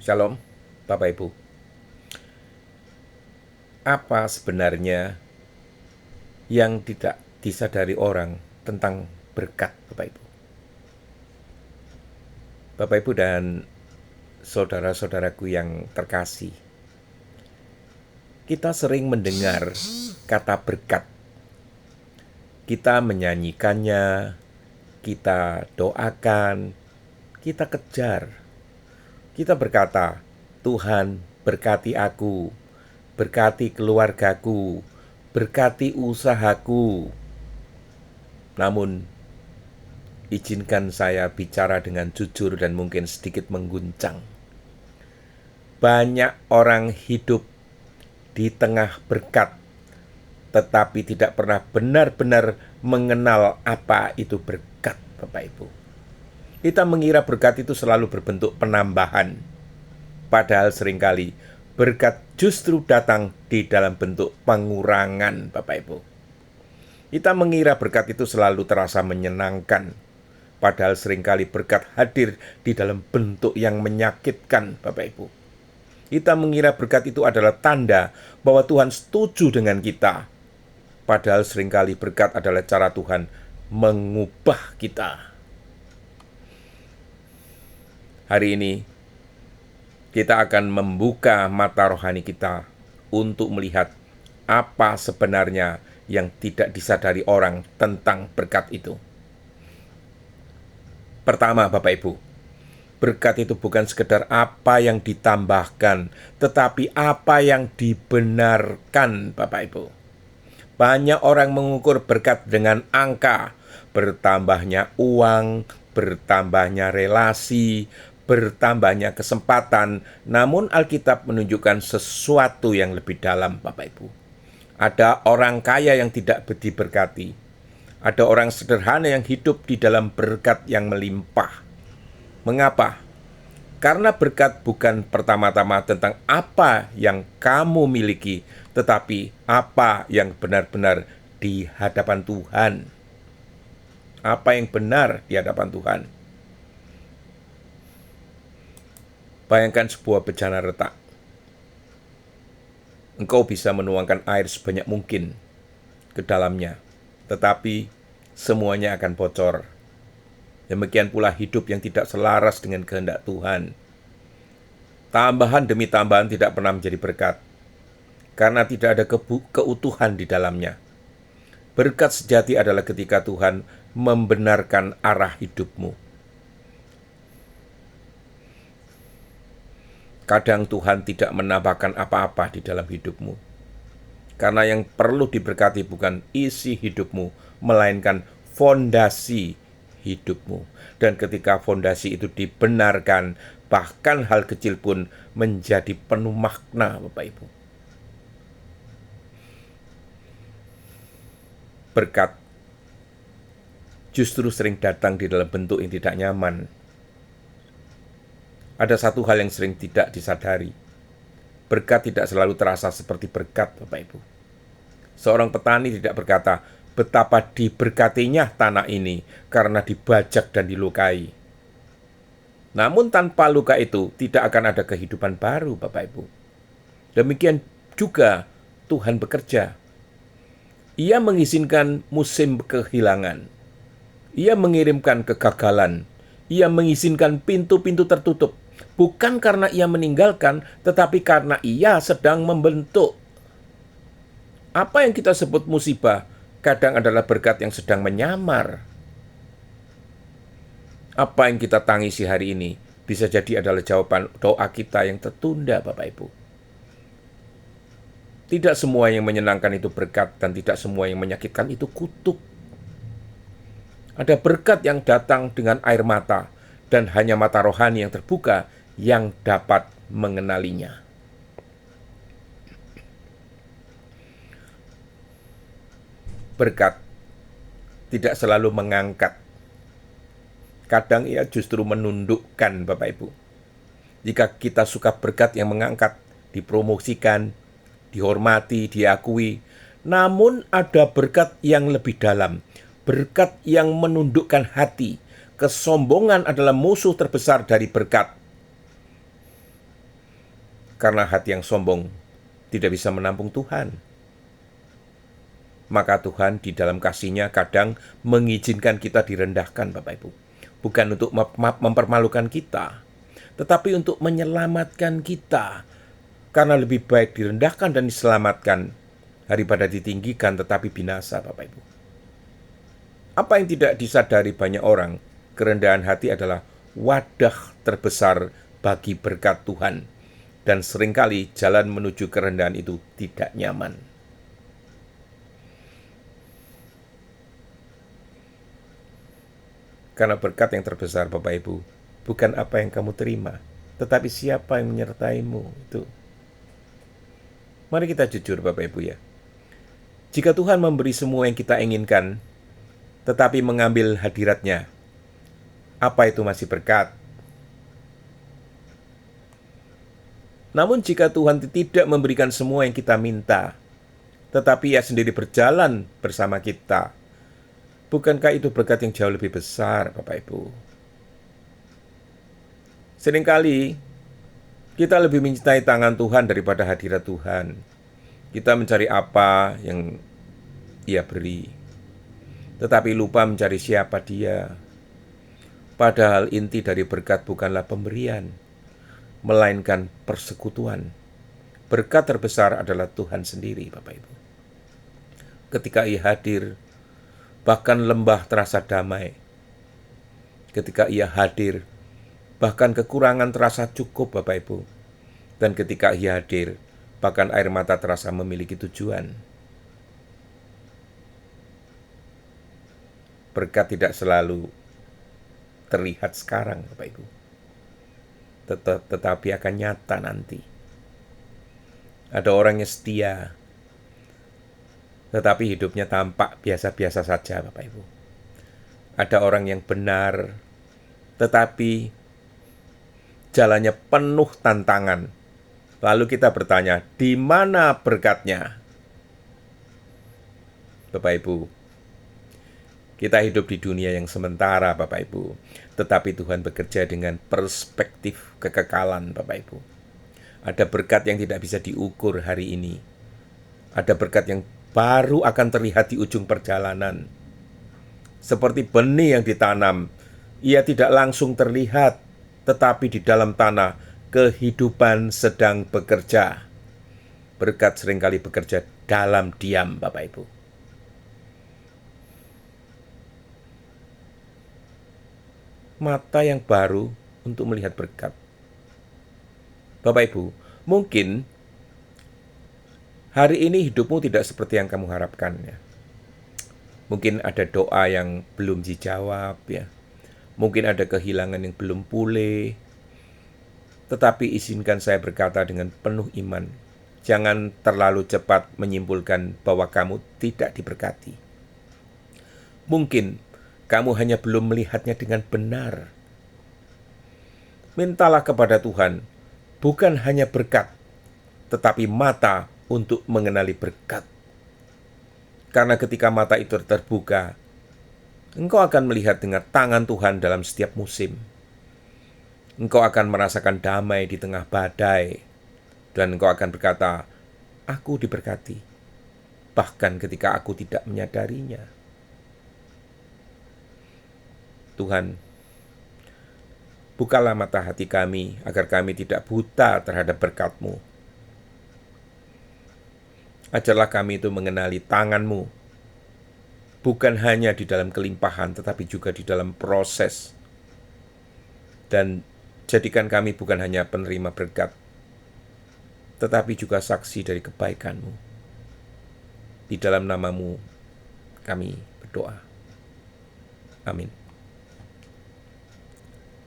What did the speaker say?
Shalom, Bapak Ibu. Apa sebenarnya yang tidak disadari orang tentang berkat, Bapak Ibu? Bapak Ibu dan saudara-saudaraku yang terkasih, kita sering mendengar kata berkat. Kita menyanyikannya, kita doakan, kita kejar. Kita berkata, Tuhan berkati aku, berkati keluargaku, berkati usahaku. Namun, izinkan saya bicara dengan jujur dan mungkin sedikit mengguncang. Banyak orang hidup di tengah berkat, tetapi tidak pernah benar-benar mengenal apa itu berkat, Bapak Ibu. Kita mengira berkat itu selalu berbentuk penambahan, padahal seringkali berkat justru datang di dalam bentuk pengurangan, Bapak Ibu. Kita mengira berkat itu selalu terasa menyenangkan, padahal seringkali berkat hadir di dalam bentuk yang menyakitkan, Bapak Ibu. Kita mengira berkat itu adalah tanda bahwa Tuhan setuju dengan kita, padahal seringkali berkat adalah cara Tuhan mengubah kita. Hari ini, kita akan membuka mata rohani kita untuk melihat apa sebenarnya yang tidak disadari orang tentang berkat itu. Pertama, Bapak Ibu, berkat itu bukan sekedar apa yang ditambahkan, tetapi apa yang dibenarkan, Bapak Ibu. Banyak orang mengukur berkat dengan angka, bertambahnya uang, bertambahnya relasi, bertambahnya kesempatan. Namun Alkitab menunjukkan sesuatu yang lebih dalam, Bapak Ibu. Ada orang kaya yang tidak diberkati. Ada orang sederhana yang hidup di dalam berkat yang melimpah. Mengapa? Karena berkat bukan pertama-tama tentang apa yang kamu miliki, tetapi apa yang benar-benar di hadapan Tuhan. Apa yang benar di hadapan Tuhan. Bayangkan sebuah bejana retak. Engkau bisa menuangkan air sebanyak mungkin ke dalamnya, tetapi semuanya akan bocor. Demikian pula hidup yang tidak selaras dengan kehendak Tuhan. Tambahan demi tambahan tidak pernah menjadi berkat, karena tidak ada keutuhan di dalamnya. Berkat sejati adalah ketika Tuhan membenarkan arah hidupmu. Kadang Tuhan tidak menambahkan apa-apa di dalam hidupmu. Karena yang perlu diberkati bukan isi hidupmu, melainkan fondasi hidupmu. Dan ketika fondasi itu dibenarkan, bahkan hal kecil pun menjadi penuh makna, Bapak Ibu. Berkat justru sering datang di dalam bentuk yang tidak nyaman. Ada satu hal yang sering tidak disadari. Berkat tidak selalu terasa seperti berkat, Bapak Ibu. Seorang petani tidak berkata, betapa diberkatinya tanah ini karena dibajak dan dilukai. Namun tanpa luka itu tidak akan ada kehidupan baru, Bapak Ibu. Demikian juga Tuhan bekerja. Ia mengizinkan musim kehilangan. Ia mengirimkan kegagalan. Ia mengizinkan pintu-pintu tertutup. Bukan karena ia meninggalkan, tetapi karena ia sedang membentuk. Apa yang kita sebut musibah, kadang adalah berkat yang sedang menyamar. Apa yang kita tangisi hari ini, bisa jadi adalah jawaban doa kita yang tertunda, Bapak Ibu. Tidak semua yang menyenangkan itu berkat, dan tidak semua yang menyakitkan itu kutuk. Ada berkat yang datang dengan air mata, dan hanya mata rohani yang terbuka yang dapat mengenalinya. Berkat tidak selalu mengangkat. Kadang ia justru menundukkan, Bapak Ibu. Jika kita suka berkat yang mengangkat, dipromosikan, dihormati, diakui, namun ada berkat yang lebih dalam, berkat yang menundukkan hati. Kesombongan adalah musuh terbesar dari berkat. Karena hati yang sombong tidak bisa menampung Tuhan. Maka Tuhan di dalam kasih-Nya kadang mengizinkan kita direndahkan, Bapak Ibu. Bukan untuk mempermalukan kita, tetapi untuk menyelamatkan kita. Karena lebih baik direndahkan dan diselamatkan daripada ditinggikan tetapi binasa, Bapak Ibu. Apa yang tidak disadari banyak orang, kerendahan hati adalah wadah terbesar bagi berkat Tuhan. Dan seringkali jalan menuju kerendahan itu tidak nyaman. Karena berkat yang terbesar, Bapak Ibu, bukan apa yang kamu terima, tetapi siapa yang menyertaimu. Itu. Mari kita jujur, Bapak Ibu ya. Jika Tuhan memberi semua yang kita inginkan, tetapi mengambil hadirat-Nya, apa itu masih berkat? Namun jika Tuhan tidak memberikan semua yang kita minta, tetapi Ia sendiri berjalan bersama kita, bukankah itu berkat yang jauh lebih besar, Bapak Ibu? Seringkali kita lebih mencintai tangan Tuhan daripada hadirat Tuhan. Kita mencari apa yang Ia beri, tetapi lupa mencari siapa Dia. Padahal inti dari berkat bukanlah pemberian, melainkan persekutuan. Berkat terbesar adalah Tuhan sendiri, Bapak Ibu. Ketika Ia hadir, bahkan lembah terasa damai. Ketika Ia hadir, bahkan kekurangan terasa cukup, Bapak Ibu. Dan ketika Ia hadir, bahkan air mata terasa memiliki tujuan. Berkat tidak selalu terlihat sekarang, Bapak Ibu. Tetapi akan nyata nanti. Ada orang yang setia, tetapi hidupnya tampak biasa-biasa saja, Bapak Ibu. Ada orang yang benar, tetapi jalannya penuh tantangan. Lalu kita bertanya, di mana berkatnya? Bapak Ibu, kita hidup di dunia yang sementara, Bapak Ibu. Tetapi Tuhan bekerja dengan perspektif kekekalan, Bapak Ibu. Ada berkat yang tidak bisa diukur hari ini. Ada berkat yang baru akan terlihat di ujung perjalanan. Seperti benih yang ditanam, ia tidak langsung terlihat, tetapi di dalam tanah, kehidupan sedang bekerja. Berkat seringkali bekerja dalam diam, Bapak Ibu. Mata yang baru untuk melihat berkat. Bapak Ibu, mungkin hari ini hidupmu tidak seperti yang kamu harapkan ya. Mungkin ada doa yang belum dijawab ya. Mungkin ada kehilangan yang belum pulih. Tetapi izinkan saya berkata dengan penuh iman. Jangan terlalu cepat menyimpulkan bahwa kamu tidak diberkati. Mungkin kamu hanya belum melihatnya dengan benar. Mintalah kepada Tuhan, bukan hanya berkat, tetapi mata untuk mengenali berkat. Karena ketika mata itu terbuka, engkau akan melihat dengan tangan Tuhan dalam setiap musim. Engkau akan merasakan damai di tengah badai, dan engkau akan berkata, aku diberkati, bahkan ketika aku tidak menyadarinya. Tuhan, bukalah mata hati kami, agar kami tidak buta terhadap berkat-Mu. Ajarlah kami itu mengenali tangan-Mu, bukan hanya di dalam kelimpahan, tetapi juga di dalam proses. Dan jadikan kami bukan hanya penerima berkat, tetapi juga saksi dari kebaikan-Mu. Di dalam nama-Mu kami berdoa. Amin.